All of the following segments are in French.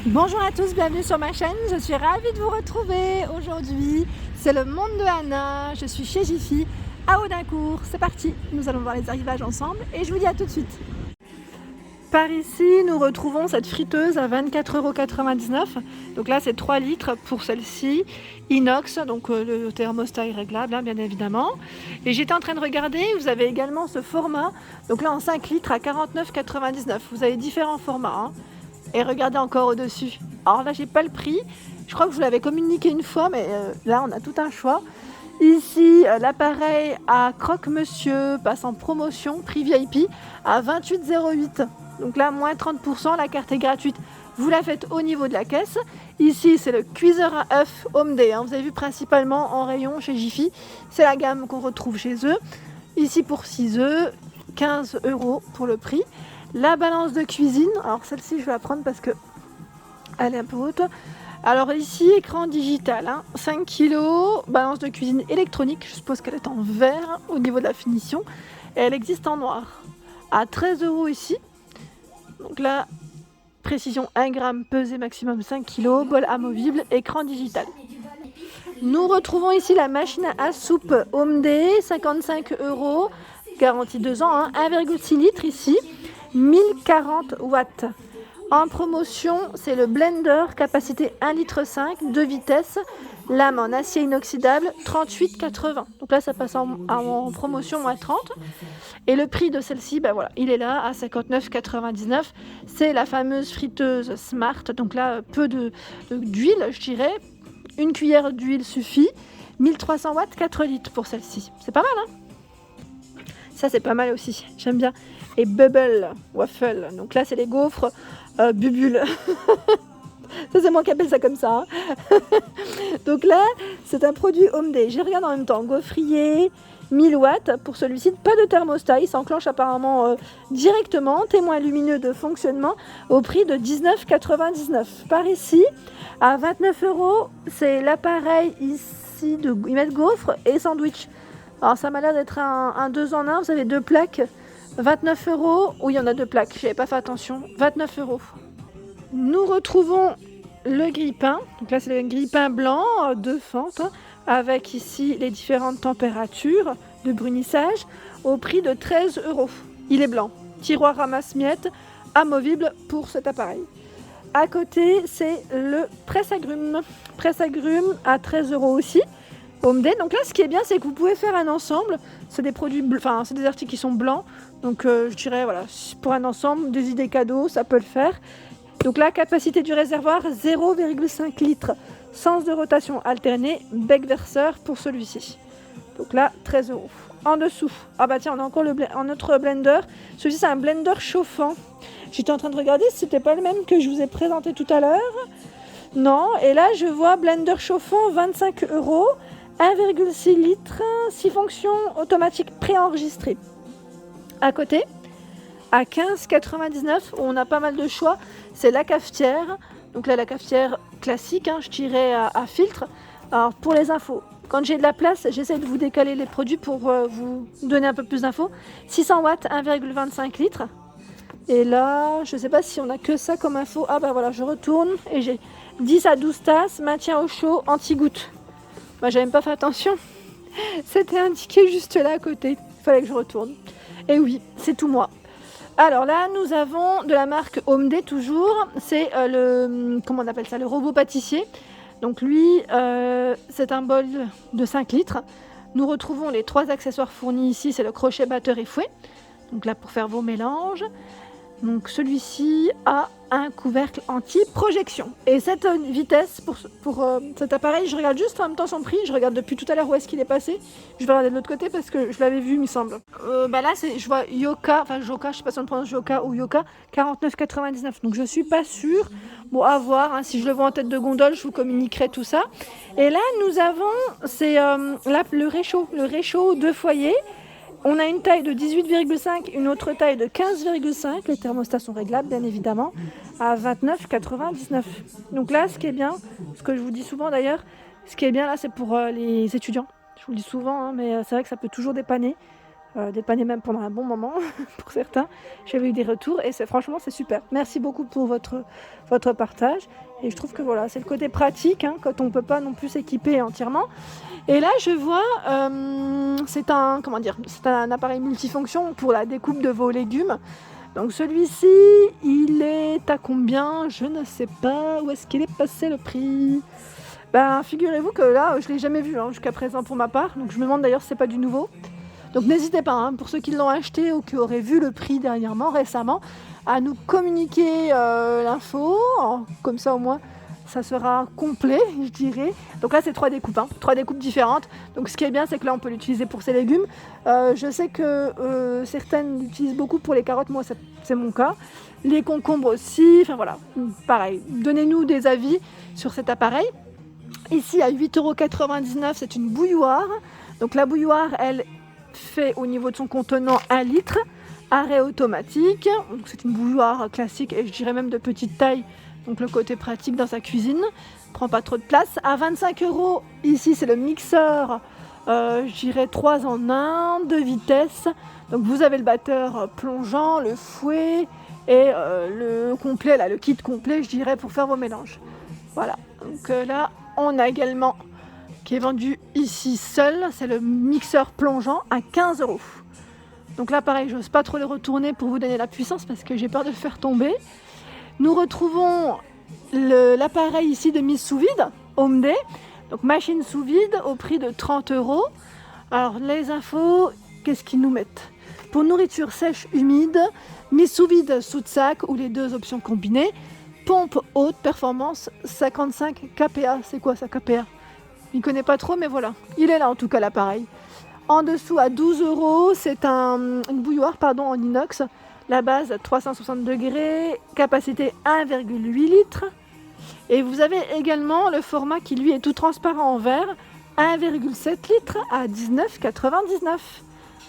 Bonjour à tous, bienvenue sur ma chaîne, je suis ravie de vous retrouver. Aujourd'hui, c'est le monde de Anna, je suis chez Jiffy à Audincourt. C'est parti, nous allons voir les arrivages ensemble et je vous dis à tout de suite. Par ici, nous retrouvons cette friteuse à 24,99 €. Donc là, c'est 3 litres pour celle-ci, inox, donc le thermostat est réglable, hein, bien évidemment. Et j'étais en train de regarder, vous avez également ce format, donc là en 5 litres à 49,99 €. Vous avez différents formats, hein. Et regardez encore au-dessus. Alors là, j'ai pas le prix. Je crois que je vous l'avais communiqué une fois, mais là, on a tout un choix. Ici, l'appareil à croque-monsieur passe en promotion, prix VIP, à 28,08 €. Donc là, moins 30%, la carte est gratuite. Vous la faites au niveau de la caisse. Ici, c'est le cuiseur à œufs Homedé. Vous avez vu principalement en rayon chez Jiffy. C'est la gamme qu'on retrouve chez eux. Ici, pour 6 œufs, 15 € pour le prix. La balance de cuisine, alors celle-ci je vais la prendre parce que elle est un peu haute. Alors ici, écran digital, 5 kg, balance de cuisine électronique, je suppose qu'elle est en vert au niveau de la finition. Et elle existe en noir, à 13 € ici. Donc là, précision 1 g, pesée maximum 5 kg, bol amovible, écran digital. Nous retrouvons ici la machine à soupe Homedé, 55 €, garantie 2 ans, 1,6 litres ici. 1040 watts. En promotion, c'est le blender, capacité 1,5 litre, 2 vitesses, lame en acier inoxydable, 38,80 €. Donc là, ça passe en promotion, moins 30. Et le prix de celle-ci, ben voilà, il est là, à 59,99 €. C'est la fameuse friteuse Smart. Donc là, peu d'huile, je dirais. Une cuillère d'huile suffit. 1300 watts, 4 litres pour celle-ci. C'est pas mal, hein? Ça, c'est pas mal aussi, j'aime bien. Et Bubble Waffle, donc là, c'est les gaufres bubules. Ça, c'est moi qui appelle ça comme ça, hein. Donc là, c'est un produit Homedé. J'ai regardé en même temps, gaufrier, 1000 watts. Pour celui-ci, pas de thermostat, il s'enclenche apparemment directement. Témoin lumineux de fonctionnement au prix de 19,99 €. Par ici, à 29 €, c'est l'appareil ici de mettre gaufres et sandwich. Alors ça m'a l'air d'être un 2 en 1, vous avez 2 plaques, 29 €. Oui, il y en a 2 plaques, j'avais pas fait attention, 29 €. Nous retrouvons le grille-pain. Donc là, c'est le grille-pain blanc, 2 fentes, avec ici les différentes températures de brunissage, au prix de 13 €. Il est blanc. Tiroir ramasse-miettes, amovible pour cet appareil. À côté, c'est le presse-agrumes. Presse-agrumes à 13 € aussi. Homedé. Donc là, ce qui est bien, c'est que vous pouvez faire un ensemble. C'est des produits, enfin, c'est des articles qui sont blancs. Donc, je dirais, voilà, pour un ensemble, des idées cadeaux, ça peut le faire. Donc la capacité du réservoir, 0,5 litres. Sens de rotation alterné, bec verseur pour celui-ci. Donc là, 13 €. En dessous, ah bah tiens, on a encore un autre blender. Celui-ci, c'est un blender chauffant. J'étais en train de regarder si c'était pas le même que je vous ai présenté tout à l'heure. Non, et là, je vois blender chauffant, 25 €. 1,6 litres, 6 fonctions automatiques préenregistrées. À côté, à 15,99 €, on a pas mal de choix. C'est la cafetière. Donc là, la cafetière classique, je dirais à filtre. Alors pour les infos, quand j'ai de la place, j'essaie de vous décaler les produits pour vous donner un peu plus d'infos. 600 watts, 1,25 litres. Et là, je ne sais pas si on a que ça comme info. Ah bah voilà, je retourne et j'ai 10 à 12 tasses, maintien au chaud, anti-goutte. Moi, j'avais même pas fait attention. C'était indiqué juste là à côté. Il fallait que je retourne. Et oui, c'est tout moi. Alors là, nous avons de la marque Homedé toujours. C'est comment on appelle ça, le robot pâtissier. Donc lui, c'est un bol de 5 litres. Nous retrouvons les 3 accessoires fournis ici. C'est le crochet, batteur et fouet. Donc là, pour faire vos mélanges. Donc celui-ci a un couvercle anti-projection. Et cette vitesse pour cet appareil, je regarde juste en même temps son prix. Je regarde depuis tout à l'heure où est-ce qu'il est passé. Je vais regarder de l'autre côté parce que je l'avais vu, il me semble. Là, je vois Yoka, enfin Joka, je sais pas si on prononce Yoka ou Yoka, 49,99. Donc je suis pas sûre. Bon, à voir. Si je le vois en tête de gondole, je vous communiquerai tout ça. Et là, nous avons, c'est le réchaud 2 foyers. On a une taille de 18,5, une autre taille de 15,5. Les thermostats sont réglables, bien évidemment, à 29,99. Donc là, ce qui est bien, ce que je vous dis souvent d'ailleurs, ce qui est bien là, c'est pour les étudiants. Je vous le dis souvent, mais c'est vrai que ça peut toujours dépanner. dépanné même pendant un bon moment pour certains. J'avais eu des retours et franchement c'est super. Merci beaucoup pour votre partage. Et je trouve que voilà, c'est le côté pratique quand on ne peut pas non plus s'équiper entièrement. Et là je vois, c'est un appareil multifonction pour la découpe de vos légumes. Donc celui-ci, il est à combien? Je ne sais pas. Où est-ce qu'il est passé le prix? Figurez-vous que là, je ne l'ai jamais vu jusqu'à présent pour ma part. Donc je me demande d'ailleurs si c'est pas du nouveau. Donc n'hésitez pas, pour ceux qui l'ont acheté ou qui auraient vu le prix récemment, à nous communiquer l'info. Comme ça au moins, ça sera complet, je dirais. Donc là, c'est 3 découpes, 3 découpes différentes. Donc ce qui est bien, c'est que là, on peut l'utiliser pour ses légumes. Je sais que certaines l'utilisent beaucoup pour les carottes. Moi, c'est mon cas. Les concombres aussi. Enfin voilà, pareil. Donnez-nous des avis sur cet appareil. Ici, à 8,99 €, c'est une bouilloire. Donc la bouilloire, elle fait au niveau de son contenant 1 litre. Arrêt automatique. Donc c'est une bouilloire classique et je dirais même de petite taille. Donc le côté pratique dans sa cuisine, prend pas trop de place. À 25 €, ici c'est le mixeur, je dirais 3 en 1, 2 vitesses. Donc vous avez le batteur plongeant, le fouet et le complet, là, le kit complet, je dirais, pour faire vos mélanges. Voilà, donc là on a également, qui est vendu ici seul, c'est le mixeur plongeant à 15 €. Donc là pareil, j'ose pas trop le retourner pour vous donner la puissance parce que j'ai peur de le faire tomber. Nous retrouvons l'appareil ici de mise sous vide, Omde, donc machine sous vide au prix de 30 €. Alors les infos, qu'est-ce qu'ils nous mettent? Pour nourriture sèche humide, mise sous vide sous de sac ou les 2 options combinées, pompe haute performance 55 kPa. C'est quoi ça, kPa? Je ne connais pas trop, mais voilà, il est là en tout cas l'appareil. En dessous à 12 €, c'est une bouilloire en inox. La base 360 degrés, capacité 1,8 litres. Et vous avez également le format qui lui est tout transparent en verre, 1,7 litres à 19,99 €.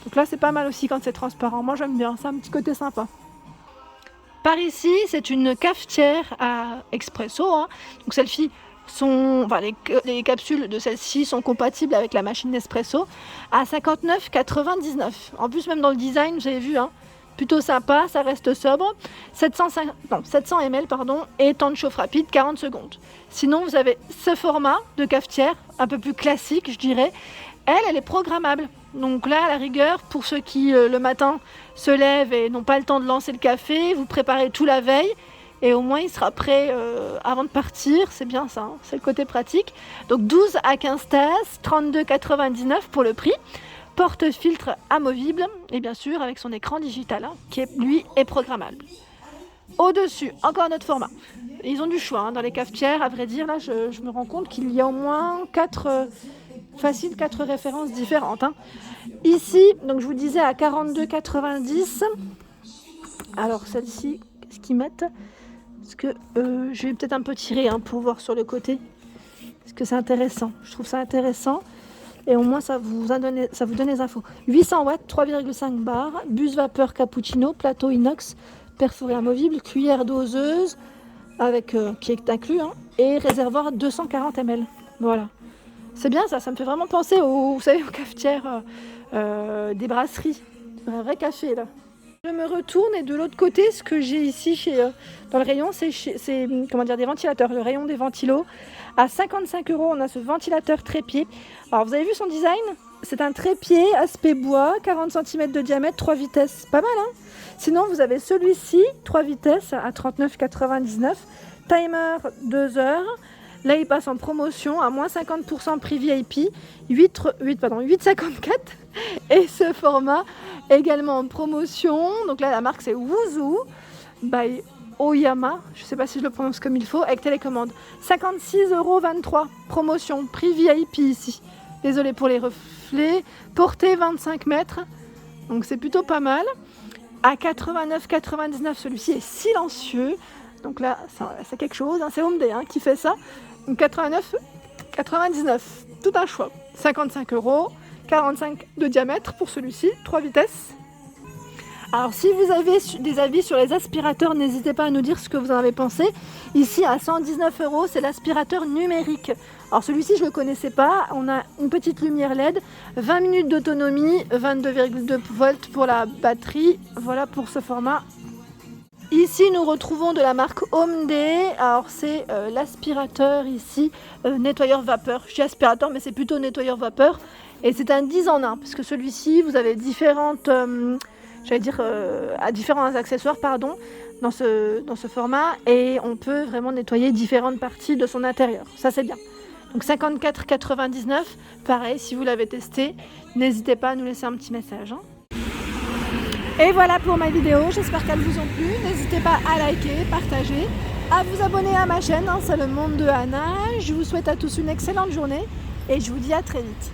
Donc là c'est pas mal aussi quand c'est transparent, moi j'aime bien, c'est un petit côté sympa. Par ici c'est une cafetière à expresso, donc celle-ci les capsules de celle-ci sont compatibles avec la machine Nespresso à 59,99 €. En plus même dans le design j'avais vu, plutôt sympa, ça reste sobre, 700 ml et temps de chauffe rapide 40 secondes. Sinon vous avez ce format de cafetière un peu plus classique, je dirais. Elle est programmable. Donc là à la rigueur, pour ceux qui le matin se lèvent et n'ont pas le temps de lancer le café, vous préparez tout la veille et au moins il sera prêt avant de partir. C'est bien ça, c'est le côté pratique. Donc 12 à 15 tasses, 32,99 € pour le prix. Porte-filtre amovible et bien sûr avec son écran digital qui lui est programmable. Au-dessus, encore notre format. Ils ont du choix dans les cafetières, à vrai dire. Là, je me rends compte qu'il y a au moins 4 références différentes. Ici, donc je vous disais à 42,90 €. Alors celle-ci, qu'est-ce qu'ils mettent? Parce que je vais peut-être un peu tirer pour voir sur le côté. Parce que c'est intéressant. Je trouve ça intéressant. Et au moins ça vous donne les infos. 800 watts, 3,5 bars, buse vapeur cappuccino, plateau inox, perforé amovible, cuillère doseuse, qui est inclus, et réservoir 240 ml. Voilà. C'est bien ça me fait vraiment penser aux cafetières des brasseries. Un vrai café là. Je me retourne et de l'autre côté, ce que j'ai ici dans le rayon, c'est des ventilateurs. Le rayon des ventilos. À 55 €, on a ce ventilateur trépied. Alors vous avez vu son design? C'est un trépied aspect bois, 40 cm de diamètre, 3 vitesses. Pas mal, Sinon vous avez celui-ci, 3 vitesses à 39,99 €. Timer 2 heures. Là il passe en promotion à moins 50% prix VIP, 8,54 €. Et ce format également en promotion. Donc là la marque c'est Wuzu by Oyama, je ne sais pas si je le prononce comme il faut, avec télécommande. 56,23 €, promotion, prix VIP ici. Désolée pour les reflets. Portée 25 mètres, donc c'est plutôt pas mal. À 89,99 €, celui-ci est silencieux. Donc là, c'est quelque chose, c'est Omde qui fait ça. Donc 89,99 €, tout un choix. 55 €, 45 de diamètre pour celui-ci, 3 vitesses. Alors si vous avez des avis sur les aspirateurs, n'hésitez pas à nous dire ce que vous en avez pensé. Ici à 119 €, c'est l'aspirateur numérique. Alors celui-ci je ne le connaissais pas, on a une petite lumière LED, 20 minutes d'autonomie, 22,2 volts pour la batterie, voilà pour ce format. Ici nous retrouvons de la marque Homedé, alors c'est l'aspirateur ici, nettoyeur vapeur. Je dis aspirateur mais c'est plutôt nettoyeur vapeur et c'est un 10 en 1 parce que celui-ci vous avez différentes, différents accessoires dans ce format et on peut vraiment nettoyer différentes parties de son intérieur, ça c'est bien. Donc 54,99 €, pareil si vous l'avez testé, n'hésitez pas à nous laisser un petit message. Et voilà pour ma vidéo, j'espère qu'elles vous ont plu. N'hésitez pas à liker, partager, à vous abonner à ma chaîne, c'est le monde de Anna. Je vous souhaite à tous une excellente journée et je vous dis à très vite.